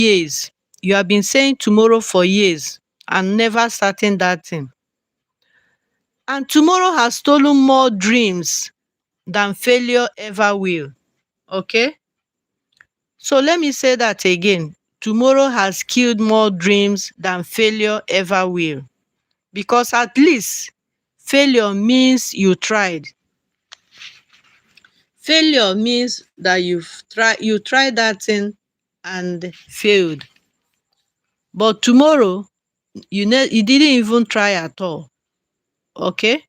years. You have been saying tomorrow for years and never starting that thing. And tomorrow has stolen more dreams than failure ever will. Okay? So let me say that again. Tomorrow has killed more dreams than failure ever will. Because at least failure means you tried. Failure means that you tried that thing and failed. But tomorrow, you didn't even try at all. Okay?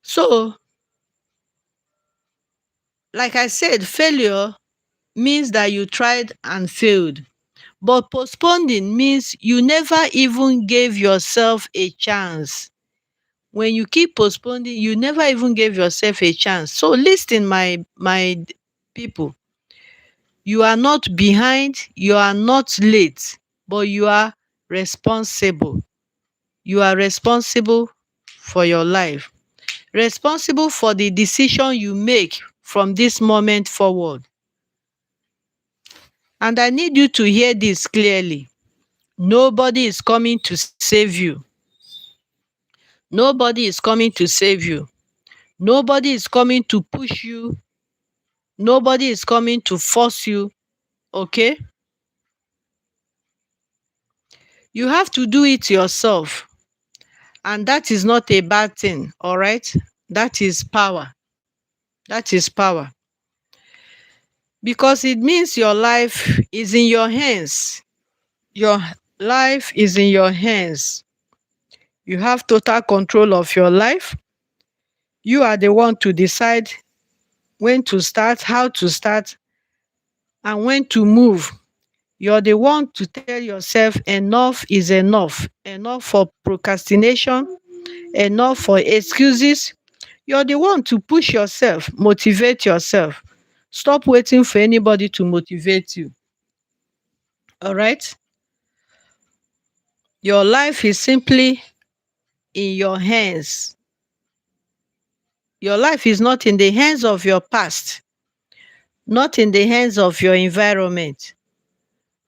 So, like I said, failure means that you tried and failed. But postponing means you never even gave yourself a chance. When you keep postponing, you never even gave yourself a chance. So listen, my people, you are not behind, you are not late, but you are responsible. You are responsible for your life, responsible for the decision you make from this moment forward. And I need you to hear this clearly. Nobody is coming to save you. Nobody is coming to save you. Nobody is coming to push you. Nobody is coming to force you. Okay? You have to do it yourself. And that is not a bad thing. All right? That is power. That is power. Because it means your life is in your hands. Your life is in your hands. You have total control of your life. You are the one to decide when to start, how to start, and when to move. You're the one to tell yourself enough is enough. Enough for procrastination, enough for excuses. You're the one to push yourself, motivate yourself. Stop waiting for anybody to motivate you. All right? Your life is simply in your hands. Your life is not in the hands of your past, not in the hands of your environment,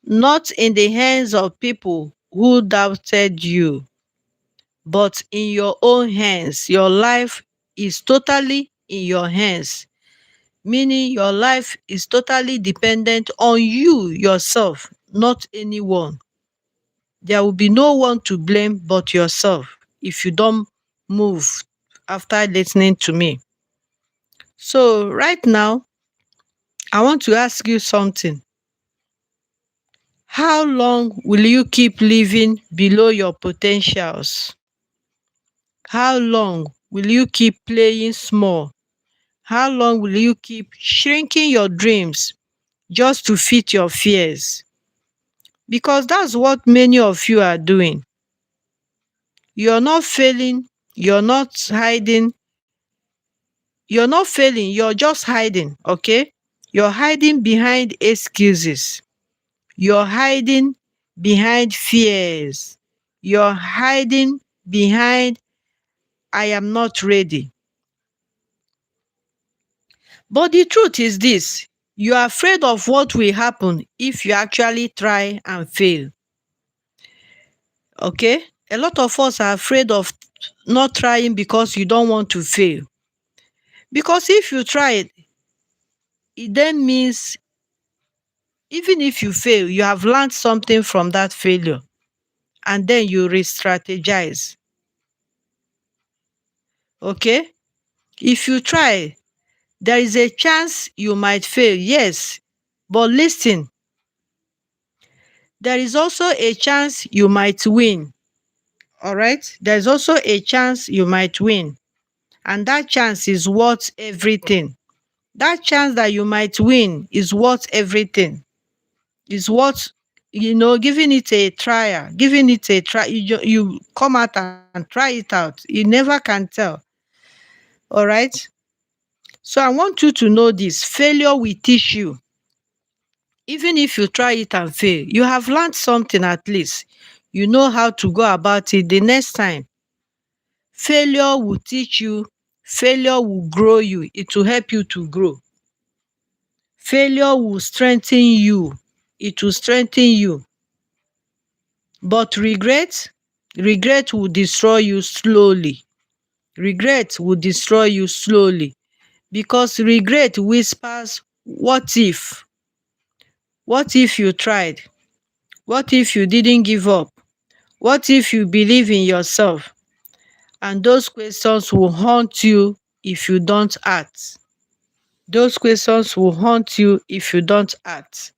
not in the hands of people who doubted you, but in your own hands. Your life is totally in your hands, meaning your life is totally dependent on you yourself, not anyone. There will be no one to blame but yourself if you don't move after listening to me. So, right now, I want to ask you something. How long will you keep living below your potentials? How long will you keep playing small? How long will you keep shrinking your dreams just to fit your fears? Because that's what many of you are doing. You're not failing, you're not hiding, you're not failing, you're just hiding, okay? You're hiding behind excuses. You're hiding behind fears. You're hiding behind I am not ready. But the truth is this, you are afraid of what will happen if you actually try and fail. Okay? A lot of us are afraid of not trying because you don't want to fail. Because if you try it, it then means even if you fail, you have learned something from that failure and then you re strategize. Okay? If you try, there is a chance you might fail, yes. But listen, there is also a chance you might win. All right? There's also a chance you might win. And that chance is worth everything. That chance that you might win is worth everything. Is worth, giving it a trial, giving it a try. You come out and try it out. You never can tell. All right? So I want you to know this failure will teach you. Even if you try it and fail, you have learned something at least. You know how to go about it the next time. Failure will teach you, failure will grow you, it will help you to grow. Failure will strengthen you. it will strengthen you. But regret will destroy you slowly. Regret will destroy you slowly because regret whispers, what if? What if you tried? What if you didn't give up? What if you believe in yourself? And those questions will haunt you if you don't act. Those questions will haunt you if you don't act.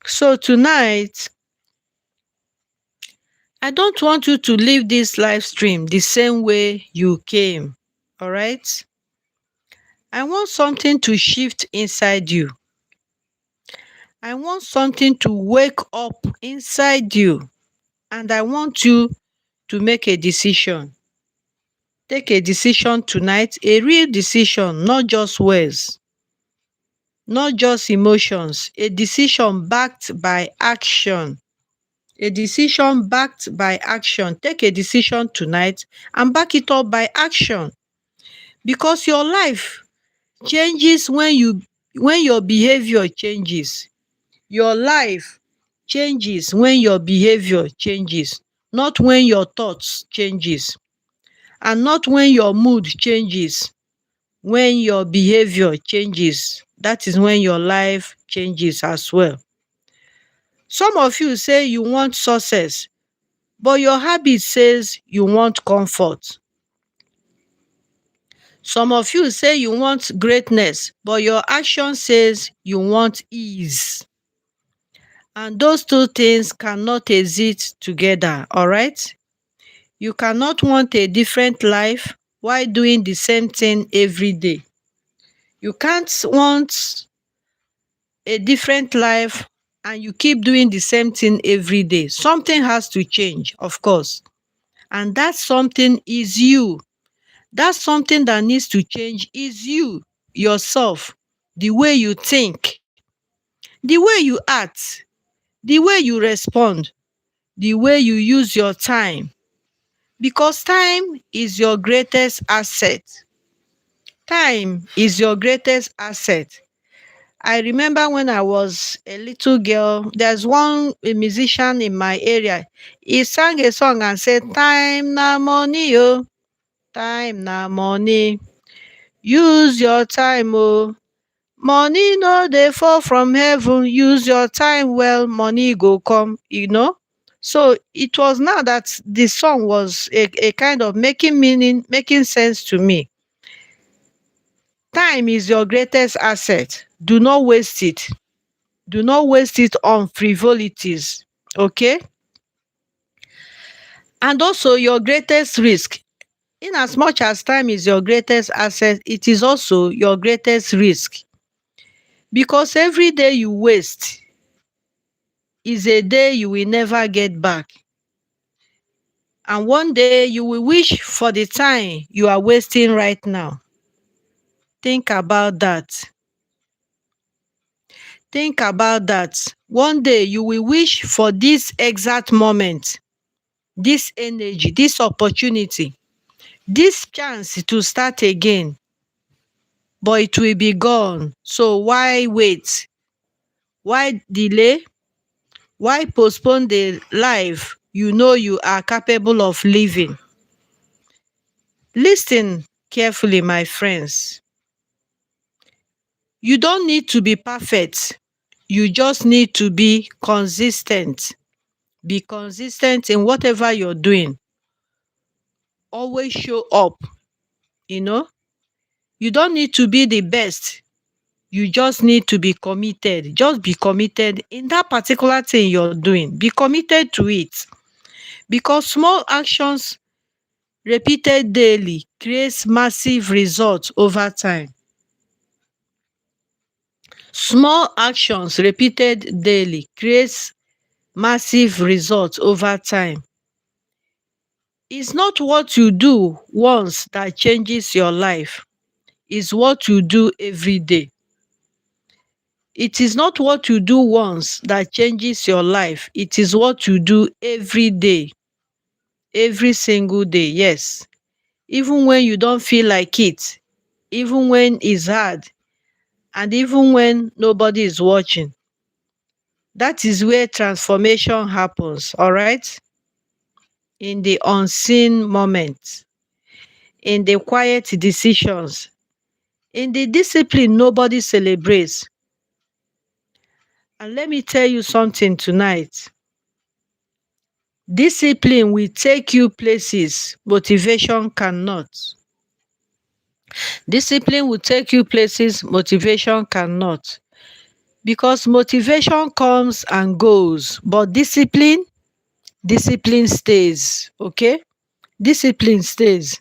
So tonight, I don't want you to leave this live stream the same way you came. All right? I want something to shift inside you. I want something to wake up inside you. And I want you to make a decision. Take a decision tonight, a real decision, not just words, not just emotions, a decision backed by action. A decision backed by action. Take a decision tonight and back it up by action. Because your life changes when your behavior changes. Your life changes when your behavior changes, not when your thoughts changes, and not when your mood changes. When your behavior changes, that is when your life changes as well. Some of you say you want success, but your habit says you want comfort. Some of you say you want greatness, but your action says you want ease. And those two things cannot exist together, all right? You cannot want a different life while doing the same thing every day. You can't want a different life and you keep doing the same thing every day. Something has to change, of course. And that something is you. That something that needs to change is you, yourself, the way you think, the way you act, the way you respond, the way you use your time. Because time is your greatest asset. Time is your greatest asset. I remember when I was a little girl, there's a musician in my area. He sang a song and said, time na money, oh, time na money. Use your time, oh. Money no dey fall from heaven. Use your time well, money go come. So it was now that the song was a kind of making meaning, making sense to me. Time is your greatest asset. Do not waste it. Do not waste it on frivolities. Okay? And also your greatest risk. In as much as time is your greatest asset, it is also your greatest risk. Because every day you waste is a day you will never get back. And one day you will wish for the time you are wasting right now. Think about that. Think about that. One day you will wish for this exact moment, this energy, this opportunity, this chance to start again, but it will be gone. So why wait? Why delay? Why postpone the life you know you are capable of living? Listen carefully, my friends. You don't need to be perfect. You just need to be consistent. Be consistent in whatever you're doing. Always show up, you know. You don't need to be the best. You just need to be committed. Just be committed in that particular thing you're doing. Be committed to it. Because small actions repeated daily creates massive results over time. Small actions repeated daily creates massive results over time. It's not what you do once that changes your life. It's what you do every day. It is not what you do once that changes your life. It is what you do every day. Every single day, yes. Even when you don't feel like it, even when it's hard, and even when nobody is watching. That is where transformation happens, all right? In the unseen moments, in the quiet decisions, in the discipline nobody celebrates. And let me tell you something tonight. Discipline will take you places motivation cannot. Discipline will take you places motivation cannot. Because motivation comes and goes, but discipline stays. Okay? Discipline stays.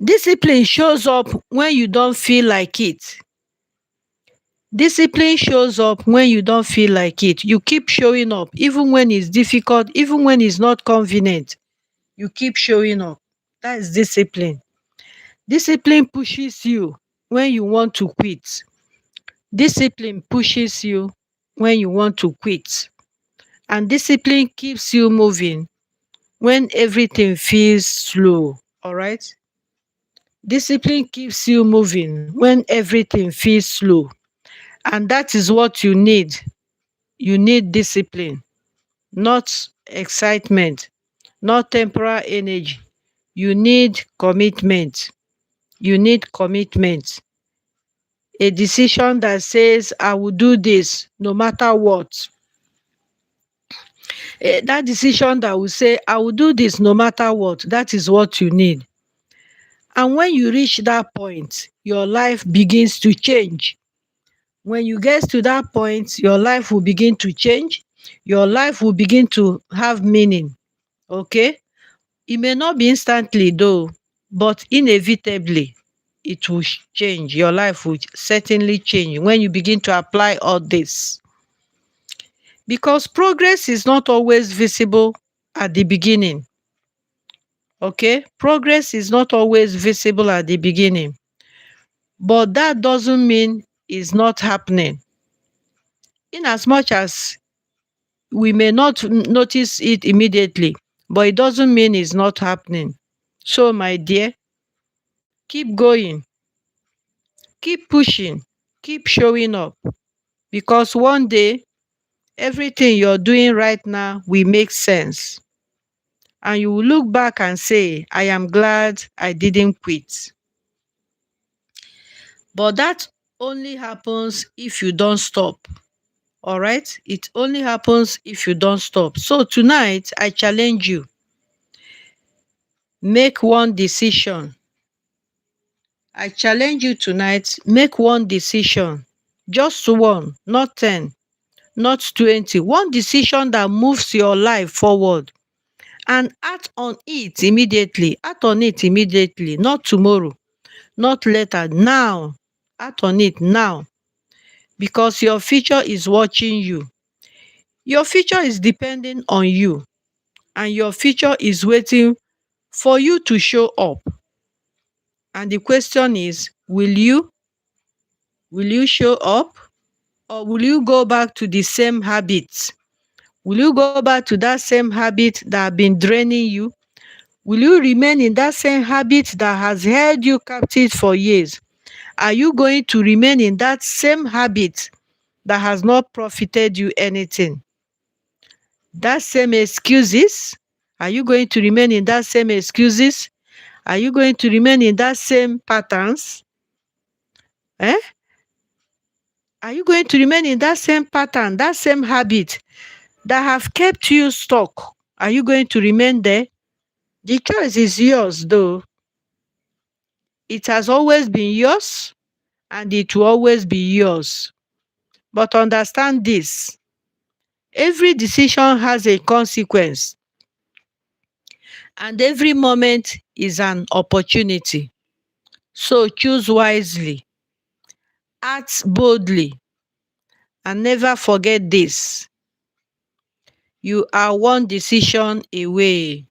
Discipline shows up when you don't feel like it. Discipline shows up when you don't feel like it. You keep showing up, even when it's difficult, even when it's not convenient. You keep showing up. That is discipline. Discipline pushes you when you want to quit. Discipline pushes you when you want to quit. And discipline keeps you moving when everything feels slow. All right? Discipline keeps you moving when everything feels slow. And that is what you need. You need discipline, not excitement, not temporal energy. You need commitment. You need commitment. A decision that says, I will do this no matter what. That decision that will say, I will do this no matter what. That is what you need. And when you reach that point, your life begins to change. When you get to that point, your life will begin to change. Your life will begin to have meaning. Okay? It may not be instantly though, but inevitably it will change. Your life will certainly change when you begin to apply all this. Because progress is not always visible at the beginning. Okay? Progress is not always visible at the beginning. But that doesn't mean it's not happening. In as much as we may not notice it immediately, but it doesn't mean it's not happening. So, my dear, keep going, keep pushing, keep showing up, because one day everything you're doing right now will make sense. And you will look back and say, I am glad I didn't quit. But that only happens if you don't stop. All right? It only happens if you don't stop. So tonight, I challenge you. Make one decision. I challenge you tonight, make one decision. Just one, not 10, not 20. One decision that moves your life forward. And act on it immediately. Act on it immediately, not tomorrow, not later, now. Act on it now. Because your future is watching you. Your future is depending on you. And your future is waiting for you to show up. And the question is, will you? Will you show up? Or will you go back to the same habits? Will you go back to that same habit that have been draining you? Will you remain in that same habit that has held you captive for years? Are you going to remain in that same habit that has not profited you anything? That same excuses? Are you going to remain in that same excuses? Are you going to remain in that same patterns? Eh? Are you going to remain in that same pattern, that same habit that have kept you stuck? Are you going to remain there? The choice is yours, though. It has always been yours and it will always be yours. But understand this, every decision has a consequence, and every moment is an opportunity. So choose wisely, act boldly, and never forget this: you are one decision away.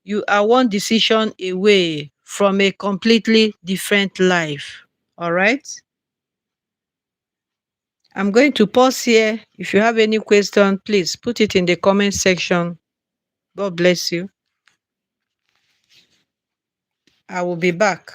You are one decision away from a completely different life. All right? I'm going to pause here. If you have any question, please put it in the comment section. God bless you. I will be back.